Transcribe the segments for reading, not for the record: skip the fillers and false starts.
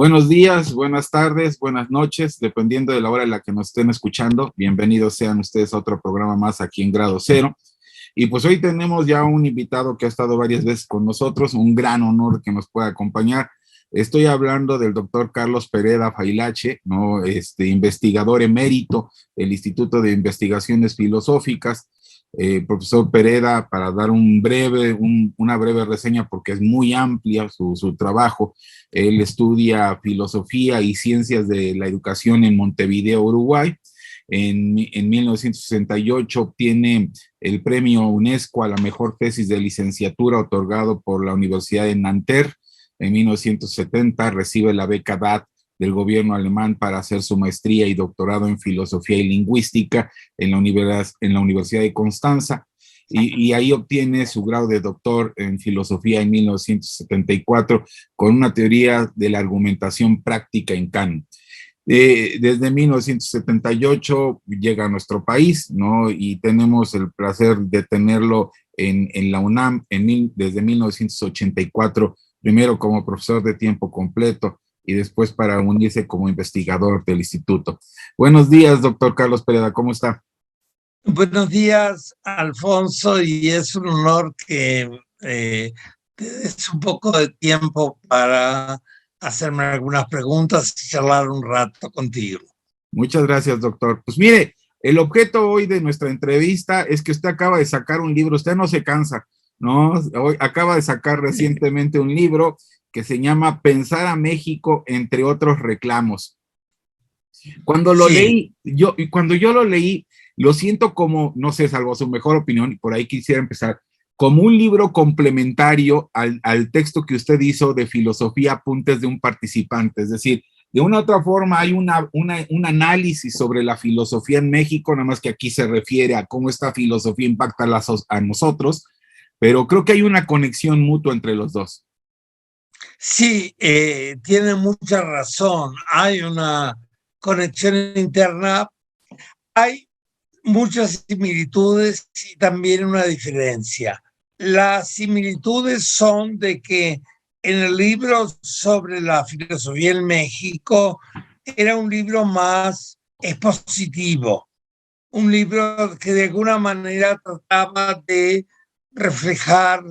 Buenos días, buenas tardes, buenas noches, dependiendo de la hora en la que nos estén escuchando. Bienvenidos sean ustedes a otro programa más aquí en Grado Cero. Y pues hoy tenemos ya un invitado que ha estado varias veces con nosotros, un gran honor que nos pueda acompañar. Estoy hablando del doctor Carlos Pereda Failache, ¿no? Investigador emérito del Instituto de Investigaciones Filosóficas. Profesor Pereda, para dar una breve reseña, porque es muy amplia su trabajo. Él estudia filosofía y ciencias de la educación en Montevideo, Uruguay. En 1968 obtiene el premio UNESCO a la mejor tesis de licenciatura otorgado por la Universidad de Nanterre. En 1970 recibe la beca DAT del gobierno alemán para hacer su maestría y doctorado en filosofía y lingüística en la Universidad de Constanza, y ahí obtiene su grado de doctor en filosofía en 1974 con una teoría de la argumentación práctica en Kant. Desde 1978 llega a nuestro país, ¿no? Y tenemos el placer de tenerlo en la UNAM desde 1984, primero como profesor de tiempo completo y después para unirse como investigador del instituto. Buenos días, doctor Carlos Pereda, ¿cómo está? Buenos días, Alfonso, y es un honor que te des un poco de tiempo para hacerme algunas preguntas y charlar un rato contigo. Muchas gracias, doctor. Pues mire, el objeto hoy de nuestra entrevista es que usted acaba de sacar un libro, usted no se cansa, ¿no? Hoy acaba de sacar recientemente un libro que se llama Pensar a México, entre otros reclamos. Cuando lo leí, cuando yo lo leí, lo siento como, no sé, salvo su mejor opinión, y por ahí quisiera empezar, como un libro complementario al texto que usted hizo de filosofía, apuntes de un participante. Es decir, de una u otra forma hay un análisis sobre la filosofía en México, nada más que aquí se refiere a cómo esta filosofía impacta a nosotros, pero creo que hay una conexión mutua entre los dos. Sí, tiene mucha razón. Hay una conexión interna, hay muchas similitudes y también una diferencia. Las similitudes son de que en el libro sobre la filosofía en México era un libro más expositivo, un libro que de alguna manera trataba de reflejar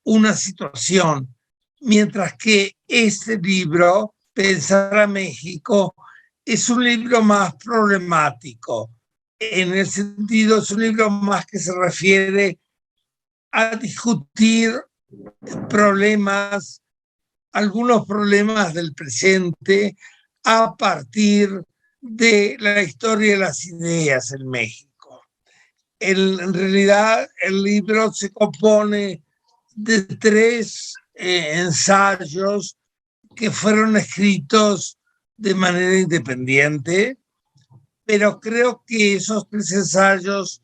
una situación, mientras que este libro, Pensar a México, es un libro más problemático. En el sentido, es un libro más que se refiere a discutir problemas, algunos problemas del presente a partir de la historia de las ideas en México. En realidad, el libro se compone de tres ensayos que fueron escritos de manera independiente, pero creo que esos tres ensayos,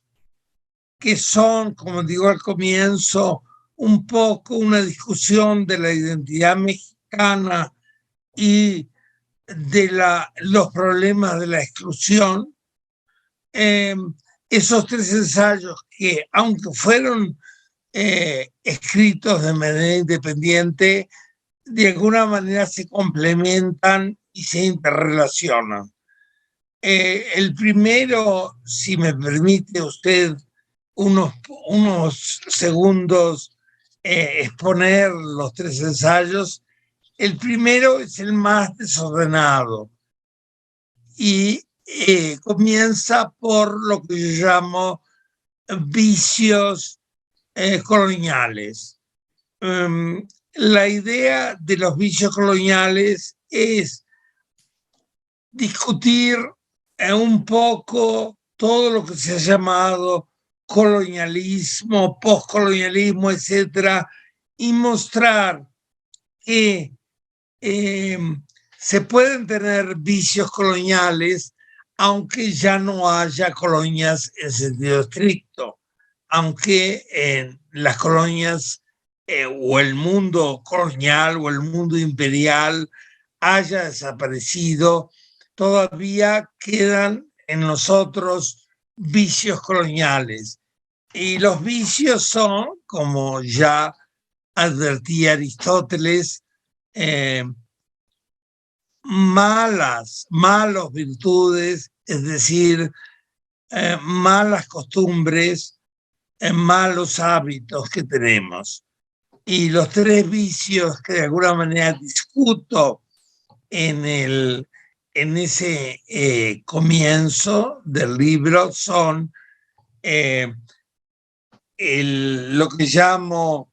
que son, como digo al comienzo, un poco una discusión de la identidad mexicana y de los problemas de la exclusión, esos tres ensayos que, aunque fueron escritos de manera independiente, de alguna manera se complementan y se interrelacionan. El primero, si me permite usted unos segundos exponer los tres ensayos, el primero es el más desordenado y comienza por lo que yo llamo vicios coloniales. La idea de los vicios coloniales es discutir un poco todo lo que se ha llamado colonialismo, postcolonialismo, etcétera, y mostrar que se pueden tener vicios coloniales aunque ya no haya colonias en sentido estricto, aunque en las colonias o el mundo colonial o el mundo imperial haya desaparecido, todavía quedan en nosotros vicios coloniales. Y los vicios son, como ya advertía Aristóteles, malas virtudes, es decir, malas costumbres, malos hábitos que tenemos. Y los tres vicios que de alguna manera discuto en ese comienzo del libro son lo que llamo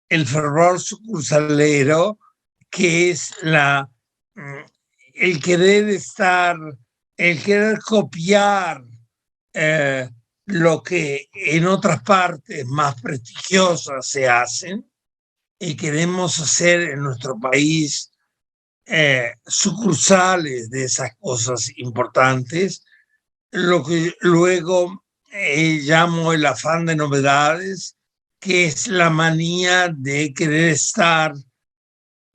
el fervor sucursalero, que es el querer copiar lo que en otras partes más prestigiosas se hacen, y queremos hacer en nuestro país sucursales de esas cosas importantes, lo que luego llamo el afán de novedades, que es la manía de querer estar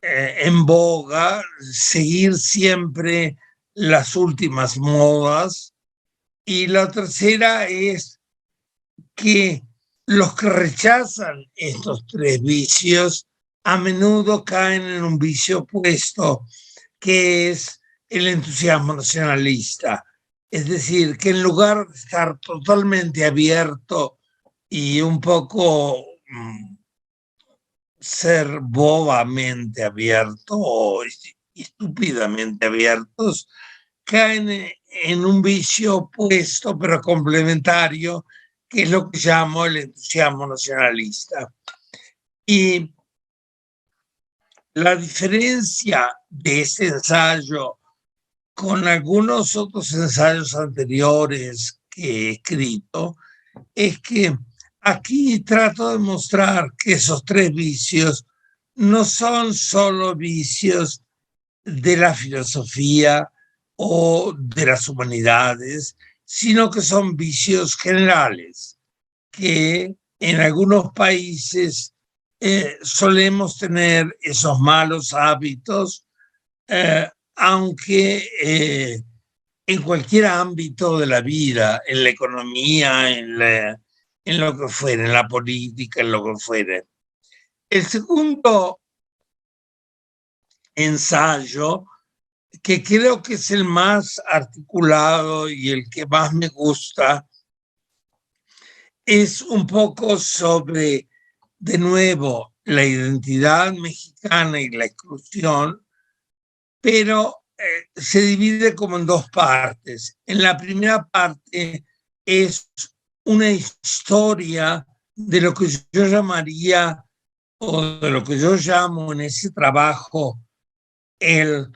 en boga, seguir siempre las últimas modas. Y la tercera es que los que rechazan estos tres vicios a menudo caen en un vicio opuesto, que es el entusiasmo nacionalista. Es decir, que en lugar de estar totalmente abierto y un poco ser bobamente abierto o estúpidamente abiertos, caen en un vicio opuesto pero complementario, que es lo que llamo el entusiasmo nacionalista. Y la diferencia de este ensayo con algunos otros ensayos anteriores que he escrito es que aquí trato de mostrar que esos tres vicios no son solo vicios de la filosofía o de las humanidades, sino que son vicios generales, que en algunos países solemos tener esos malos hábitos, aunque en cualquier ámbito de la vida, en la economía, en lo que fuera, en la política, en lo que fuera. El segundo ensayo, que creo que es el más articulado y el que más me gusta, es un poco sobre, de nuevo, la identidad mexicana y la exclusión, pero se divide como en dos partes. En la primera parte es una historia de lo que yo llamaría, o de lo que yo llamo en ese trabajo, el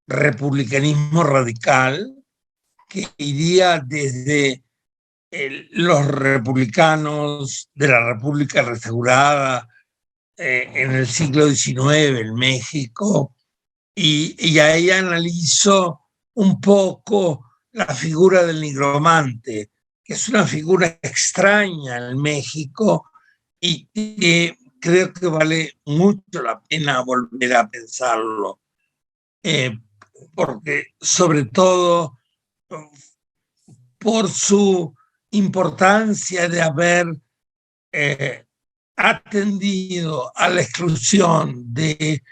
republicanismo radical, que iría desde los republicanos de la República restaurada en el siglo XIX en México, y ahí analizo un poco la figura del nigromante, que es una figura extraña en México y que creo que vale mucho la pena volver a pensarlo, porque sobre todo por su importancia de haber atendido a la exclusión de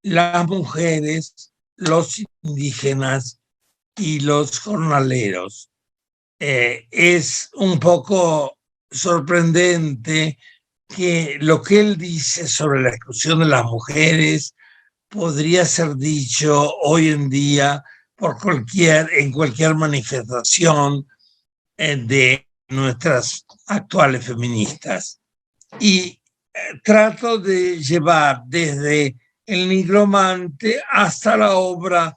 las mujeres, los indígenas y los jornaleros. Es un poco sorprendente que lo que él dice sobre la exclusión de las mujeres podría ser dicho hoy en día en cualquier manifestación de nuestras actuales feministas. Y trato de llevar desde el nigromante hasta la obra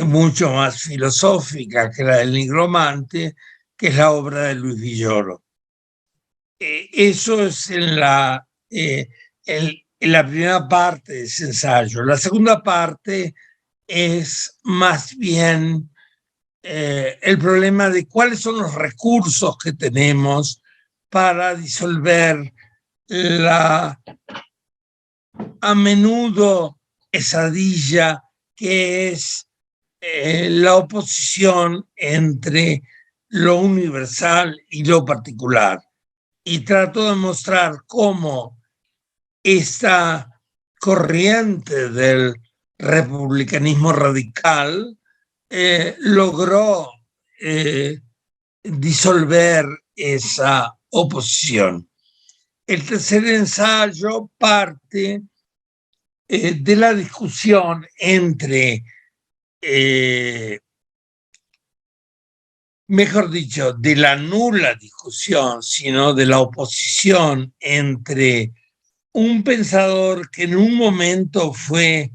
mucho más filosófica que la del nigromante, que es la obra de Luis Villoro. Eso es en la primera parte de ese ensayo. La segunda parte es más bien el problema de cuáles son los recursos que tenemos para disolver la a menudo pesadilla que es la oposición entre lo universal y lo particular. Y trato de mostrar cómo esta corriente del republicanismo radical, logró disolver esa oposición. El tercer ensayo parte de la discusión entre, mejor dicho, de la nula discusión, sino de la oposición entre un pensador que en un momento fue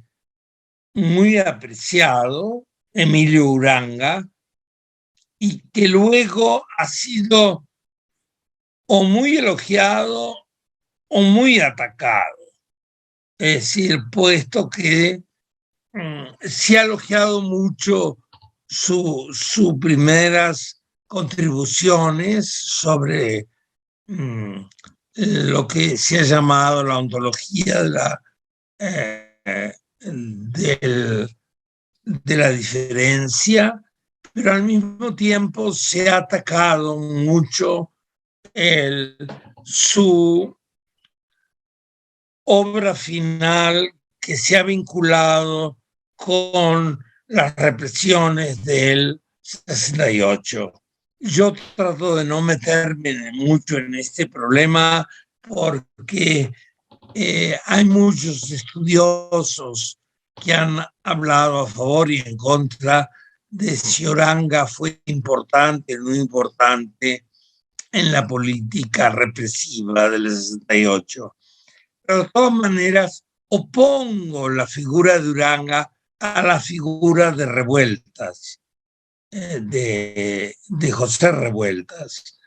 muy apreciado, Emilio Uranga, y que luego ha sido o muy elogiado o muy atacado. Es decir, puesto que se ha elogiado mucho sus primeras contribuciones sobre lo que se ha llamado la ontología de la diferencia, pero al mismo tiempo se ha atacado mucho su obra final, que se ha vinculado con las represiones del 68. Yo trato de no meterme mucho en este problema porque hay muchos estudiosos que han hablado a favor y en contra de si Uranga fue importante o no importante en la política represiva del 68. Pero de todas maneras, opongo la figura de Uranga a la figura de Revueltas, de José Revueltas.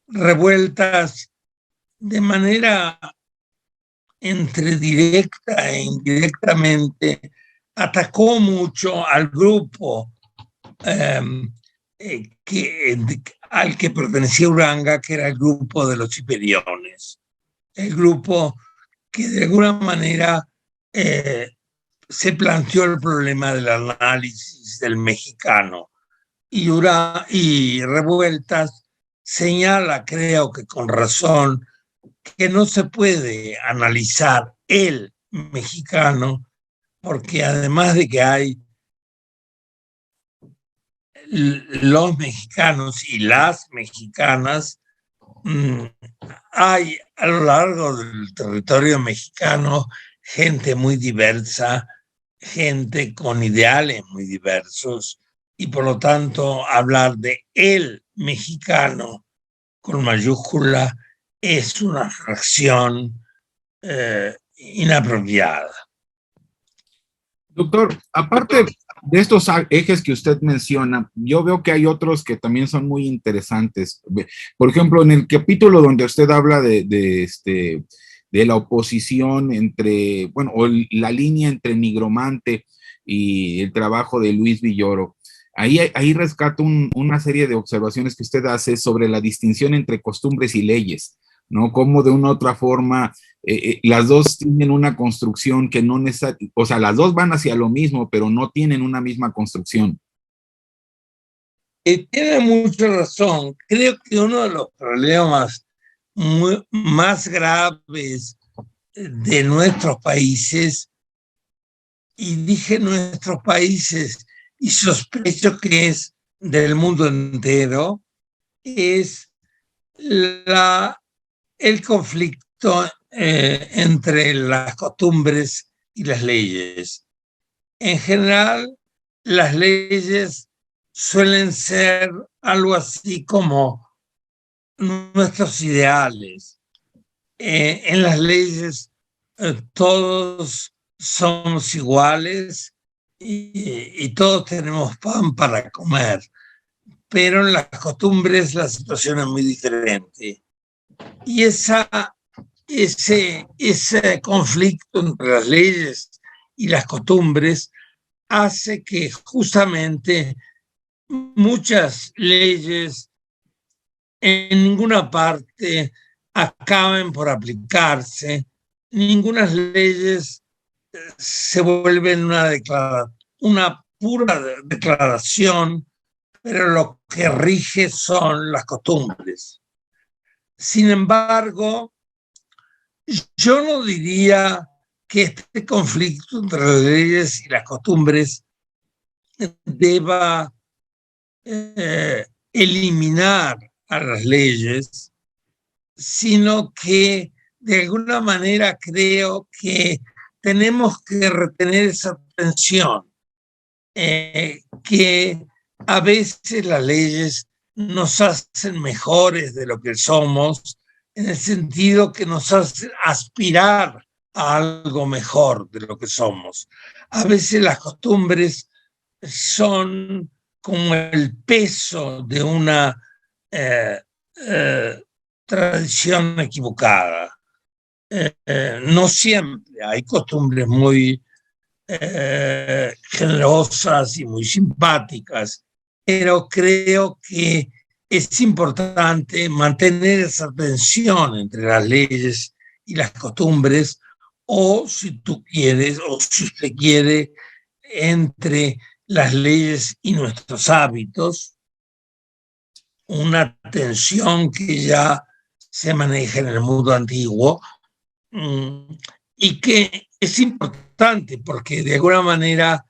Revueltas de manera entre directa e indirectamente atacó mucho al grupo al que pertenecía Uranga, que era el grupo de los Chiperiones, el grupo que de alguna manera se planteó el problema del análisis del mexicano. Y Revueltas señala, creo que con razón, que no se puede analizar el mexicano, porque además de que hay los mexicanos y las mexicanas, hay a lo largo del territorio mexicano gente muy diversa, gente con ideales muy diversos, y por lo tanto hablar de el mexicano con mayúscula es una fracción inapropiada. Doctor, aparte de estos ejes que usted menciona, yo veo que hay otros que también son muy interesantes. Por ejemplo, en el capítulo donde usted habla de la oposición entre, bueno, o la línea entre Nigromante y el trabajo de Luis Villoro, ahí rescato una serie de observaciones que usted hace sobre la distinción entre costumbres y leyes, ¿no? Como de una u otra forma las dos tienen una construcción que no necesariamente, o sea, las dos van hacia lo mismo, pero no tienen una misma construcción. Tiene mucha razón. Creo que uno de los problemas más graves de nuestros países, y dije nuestros países, y sospecho que es del mundo entero, es el conflicto entre las costumbres y las leyes. En general, las leyes suelen ser algo así como nuestros ideales. En las leyes todos somos iguales y todos tenemos pan para comer, pero en las costumbres la situación es muy diferente. Y ese conflicto entre las leyes y las costumbres hace que justamente muchas leyes en ninguna parte acaben por aplicarse, ninguna leyes se vuelven una pura declaración, pero lo que rige son las costumbres. Sin embargo, yo no diría que este conflicto entre las leyes y las costumbres deba eliminar a las leyes, sino que de alguna manera creo que tenemos que retener esa tensión, que a veces las leyes nos hacen mejores de lo que somos, en el sentido que nos hacen aspirar a algo mejor de lo que somos. A veces las costumbres son como el peso de una tradición equivocada. No siempre, hay costumbres muy generosas y muy simpáticas, pero creo que es importante mantener esa tensión entre las leyes y las costumbres, o si tú quieres, o si usted quiere, entre las leyes y nuestros hábitos, una tensión que ya se maneja en el mundo antiguo y que es importante porque de alguna manera,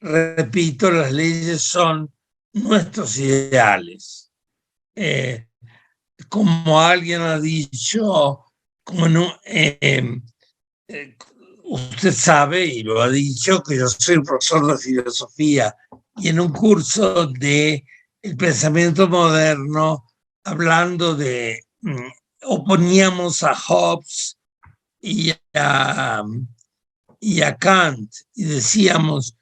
repito, las leyes son nuestros ideales. Como alguien ha dicho, como no, usted sabe y lo ha dicho, que yo soy profesor de filosofía y en un curso de el pensamiento moderno, hablando de, oponíamos a Hobbes y a Kant y decíamos,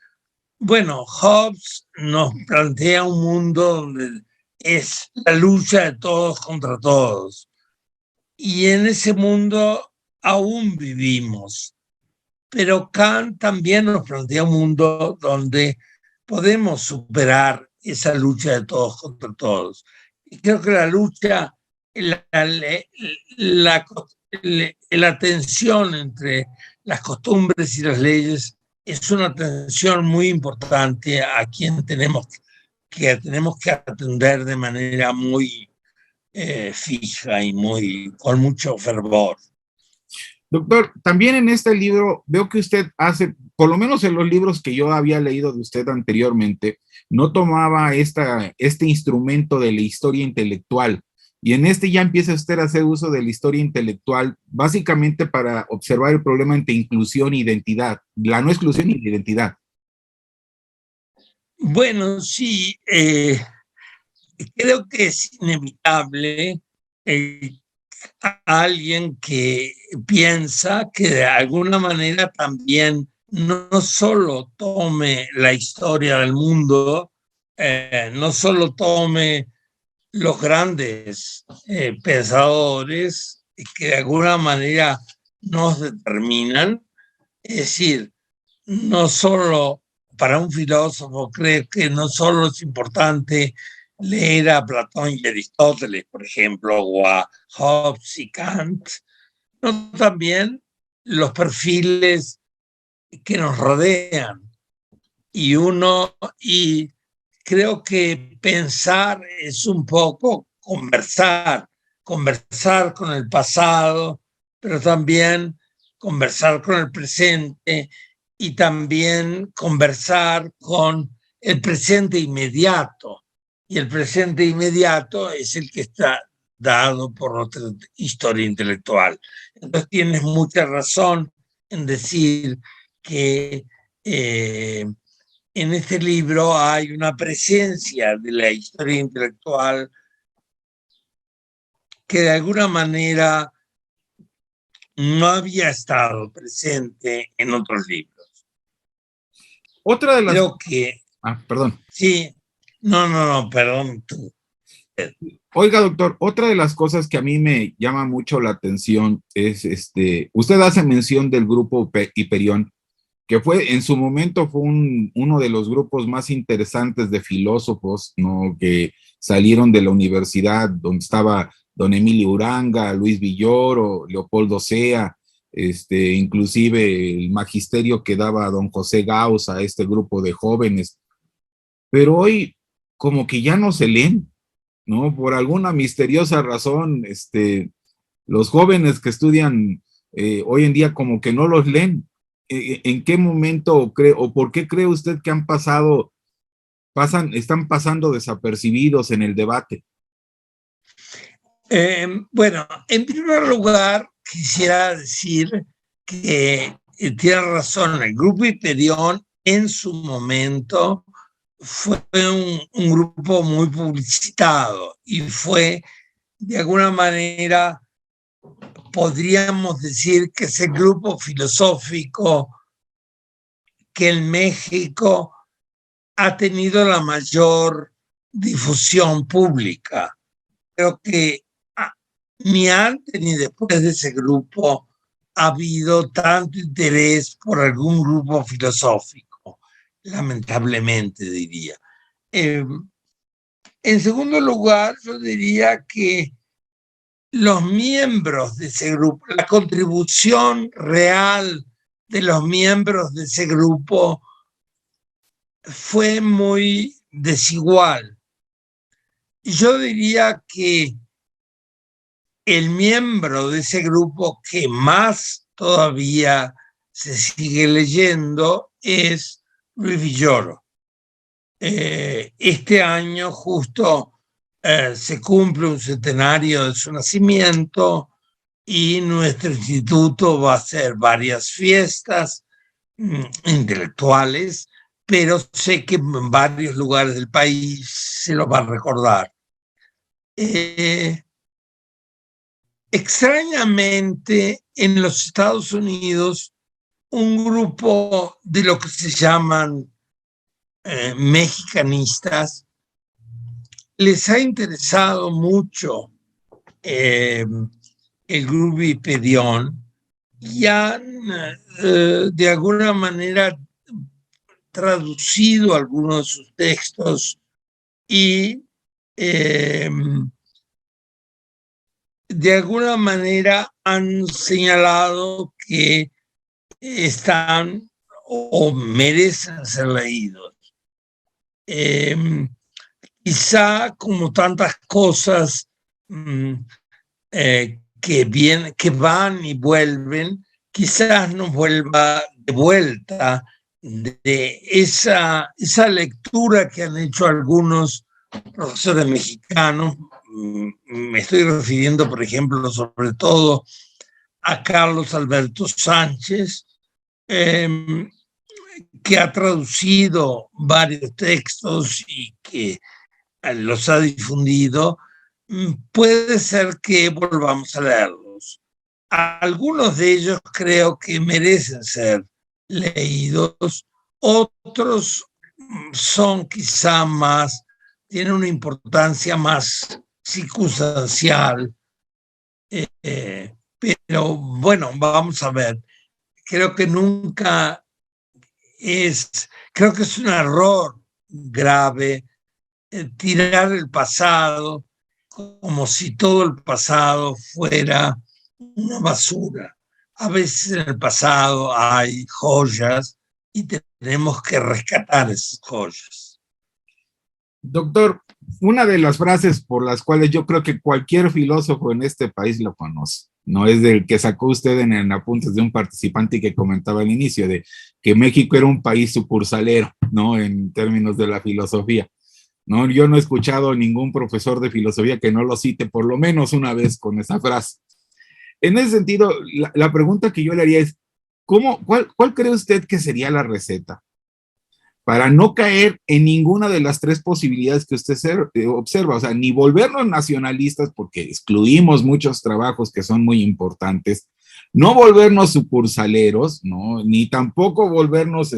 bueno, Hobbes nos plantea un mundo donde es la lucha de todos contra todos. Y en ese mundo aún vivimos. Pero Kant también nos plantea un mundo donde podemos superar esa lucha de todos contra todos. Y creo que la lucha, la tensión entre las costumbres y las leyes es una tensión muy importante a quien tenemos que atender de manera muy fija y con mucho fervor. Doctor, también en este libro veo que usted hace, por lo menos en los libros que yo había leído de usted anteriormente, no tomaba este instrumento de la historia intelectual. Y en este ya empieza usted a hacer uso de la historia intelectual, básicamente para observar el problema entre inclusión e identidad, la no exclusión y la identidad. Bueno, sí, creo que es inevitable a alguien que piensa que de alguna manera también no solo tome la historia del mundo, no solo tome los grandes pensadores que de alguna manera nos determinan, es decir, no solo para un filósofo creo que no solo es importante leer a Platón y Aristóteles, por ejemplo, o a Hobbes y Kant, no también los perfiles que nos rodean. Y creo que pensar es un poco conversar con el pasado, pero también conversar con el presente y también conversar con el presente inmediato. Y el presente inmediato es el que está dado por nuestra historia intelectual. Entonces tienes mucha razón en decir que en este libro hay una presencia de la historia intelectual que de alguna manera no había estado presente en otros libros. Otra de las... Creo que... perdón. Sí, no, perdón tú. Oiga, doctor, otra de las cosas que a mí me llama mucho la atención es, usted hace mención del grupo Hiperión, que fue, en su momento fue uno de los grupos más interesantes de filósofos, ¿no? Que salieron de la universidad, donde estaba don Emilio Uranga, Luis Villoro, Leopoldo Sea, inclusive el magisterio que daba don José Gauss a este grupo de jóvenes. Pero hoy como que ya no se leen, ¿no? Por alguna misteriosa razón, los jóvenes que estudian hoy en día como que no los leen. ¿En qué momento o por qué cree usted que están pasando desapercibidos en el debate? Bueno, en primer lugar, quisiera decir que tiene razón, el Grupo Hiperión en su momento fue un grupo muy publicitado y fue, de alguna manera, podríamos decir que es el grupo filosófico que en México ha tenido la mayor difusión pública. Creo que ni antes ni después de ese grupo ha habido tanto interés por algún grupo filosófico, lamentablemente diría. En segundo lugar, yo diría que los miembros de ese grupo, la contribución real de los miembros de ese grupo fue muy desigual. Yo diría que el miembro de ese grupo que más todavía se sigue leyendo es Luis Villoro. Este año justo se cumple un centenario de su nacimiento y nuestro instituto va a hacer varias fiestas intelectuales, pero sé que en varios lugares del país se lo va a recordar. Extrañamente, en los Estados Unidos, un grupo de lo que se llaman mexicanistas les ha interesado mucho el Grupo Hiperión y han de alguna manera traducido algunos de sus textos y de alguna manera han señalado que están o merecen ser leídos. Quizá como tantas cosas que van y vuelven, quizás nos vuelva de vuelta de esa lectura que han hecho algunos profesores mexicanos. Me estoy refiriendo, por ejemplo, sobre todo a Carlos Alberto Sánchez, que ha traducido varios textos y que los ha difundido. Puede ser que volvamos a leerlos. Algunos de ellos creo que merecen ser leídos, otros son quizá más, tienen una importancia más circunstancial, pero bueno, vamos a ver. Creo que creo que es un error grave tirar el pasado como si todo el pasado fuera una basura. A veces en el pasado hay joyas y tenemos que rescatar esas joyas. Doctor, una de las frases por las cuales yo creo que cualquier filósofo en este país lo conoce, no es del que sacó usted en apuntes de un participante que comentaba al inicio, de que México era un país sucursalero, ¿no? En términos de la filosofía. ¿No? Yo no he escuchado ningún profesor de filosofía que no lo cite por lo menos una vez con esa frase. En ese sentido, la pregunta que yo le haría es, ¿cuál cree usted que sería la receta para no caer en ninguna de las tres posibilidades que usted observa? O sea, ni volvernos nacionalistas, porque excluimos muchos trabajos que son muy importantes, no volvernos sucursaleros, ¿no? Ni tampoco volvernos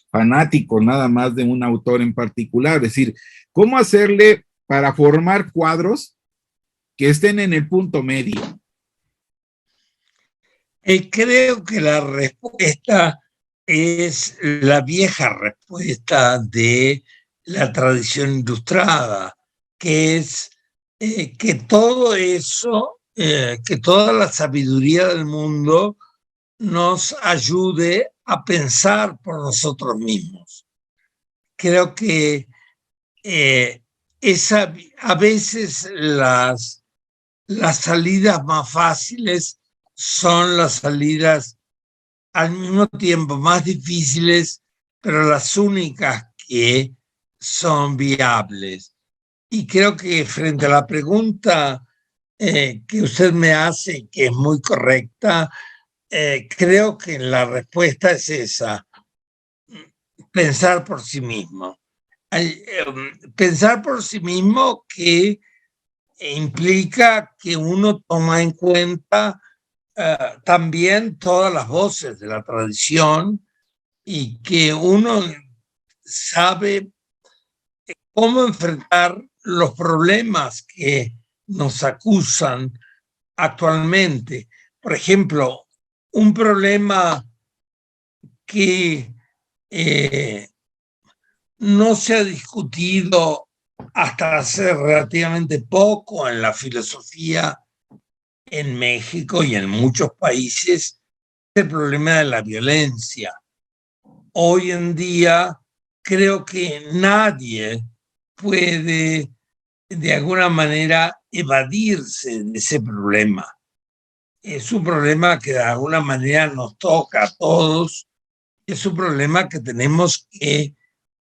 fanáticos nada más de un autor en particular. Es decir, ¿cómo hacerle para formar cuadros que estén en el punto medio? Creo que la respuesta es la vieja respuesta de la tradición ilustrada, que es que todo eso, que toda la sabiduría del mundo nos ayude a pensar por nosotros mismos. Creo que a veces las salidas más fáciles son las salidas al mismo tiempo más difíciles, pero las únicas que son viables. Y creo que frente a la pregunta que usted me hace, que es muy correcta, creo que la respuesta es esa: pensar por sí mismo. Pensar por sí mismo que implica que uno toma en cuenta también todas las voces de la tradición y que uno sabe cómo enfrentar los problemas que nos acusan actualmente. Por ejemplo, un problema que no se ha discutido hasta hace relativamente poco en la filosofía en México y en muchos países, el problema de la violencia. Hoy en día creo que nadie puede de alguna manera evadirse de ese problema. Es un problema que de alguna manera nos toca a todos. Es un problema que tenemos que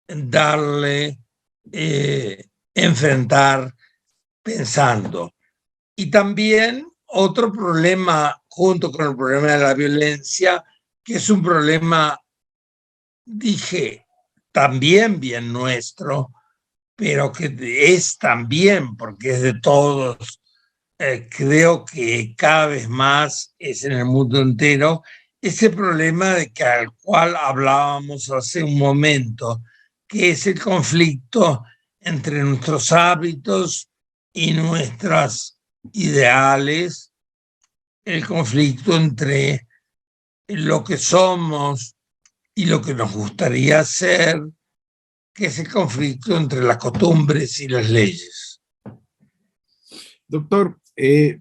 darle, enfrentar pensando. Y también otro problema junto con el problema de la violencia, que es un problema, dije, también bien nuestro, pero que es también, porque es de todos, creo que cada vez más es en el mundo entero, ese problema de que al cual hablábamos hace un momento, que es el conflicto entre nuestros hábitos y nuestras ideales, el conflicto entre lo que somos y lo que nos gustaría ser, que es el conflicto entre las costumbres y las leyes. Doctor,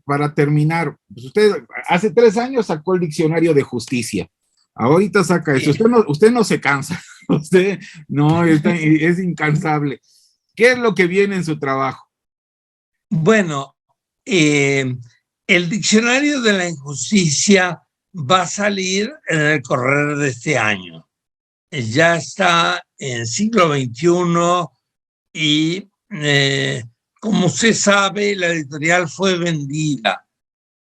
para terminar, pues usted hace 3 años sacó el diccionario de justicia. Ahorita saca eso. Usted no se cansa. Usted no es incansable. ¿Qué es lo que viene en su trabajo? Bueno, el diccionario de la injusticia va a salir en el correr de este año. Ya está en siglo XXI y como usted sabe, la editorial fue vendida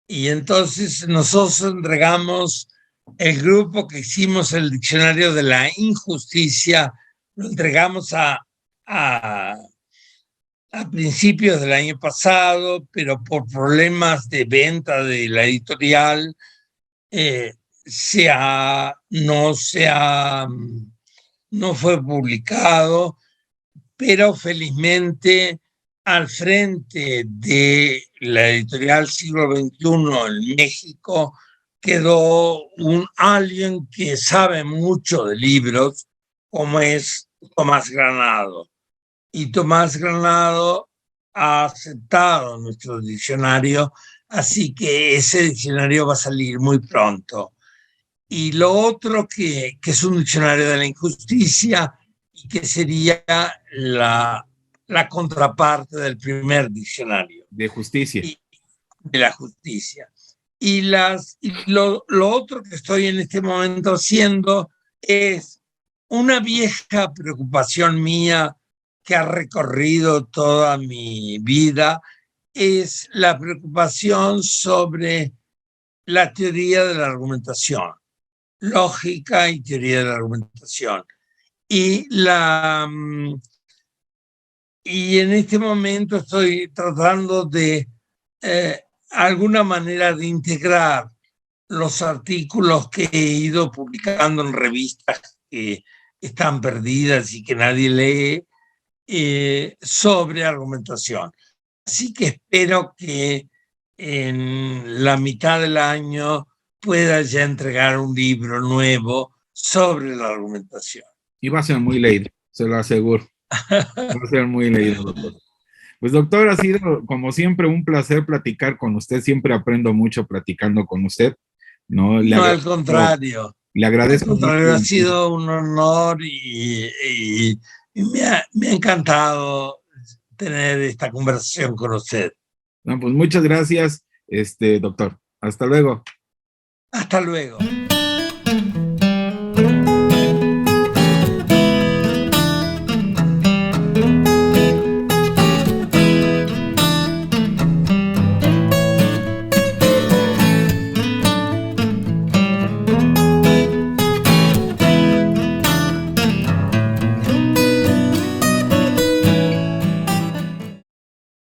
y entonces nosotros entregamos el grupo que hicimos el diccionario de la injusticia, lo entregamos a principios del año pasado, pero por problemas de venta de la editorial no fue publicado, pero felizmente al frente de la editorial Siglo XXI en México quedó alguien que sabe mucho de libros, como es Tomás Granado. Y Tomás Granado ha aceptado nuestro diccionario, así que ese diccionario va a salir muy pronto. Y lo otro que es un diccionario de la injusticia y que sería la contraparte del primer diccionario. De justicia. De la justicia. Y lo otro que estoy en este momento haciendo es una vieja preocupación mía que ha recorrido toda mi vida, es la preocupación sobre la teoría de la argumentación, lógica y teoría de la argumentación. Y en este momento estoy tratando de alguna manera de integrar los artículos que he ido publicando en revistas que están perdidas y que nadie lee, sobre argumentación. Así que espero que en la mitad del año pueda ya entregar un libro nuevo sobre la argumentación. Y va a ser muy leído, se lo aseguro. Va a ser muy leído, doctor. Pues doctor, ha sido como siempre un placer platicar con usted. Siempre aprendo mucho platicando con usd. No, al contrario. Le agradezco. Al contrario, ha sido un honor y me ha encantado tener esta conversación con usted. No, pues muchas gracias, doctor. Hasta luego. Hasta luego.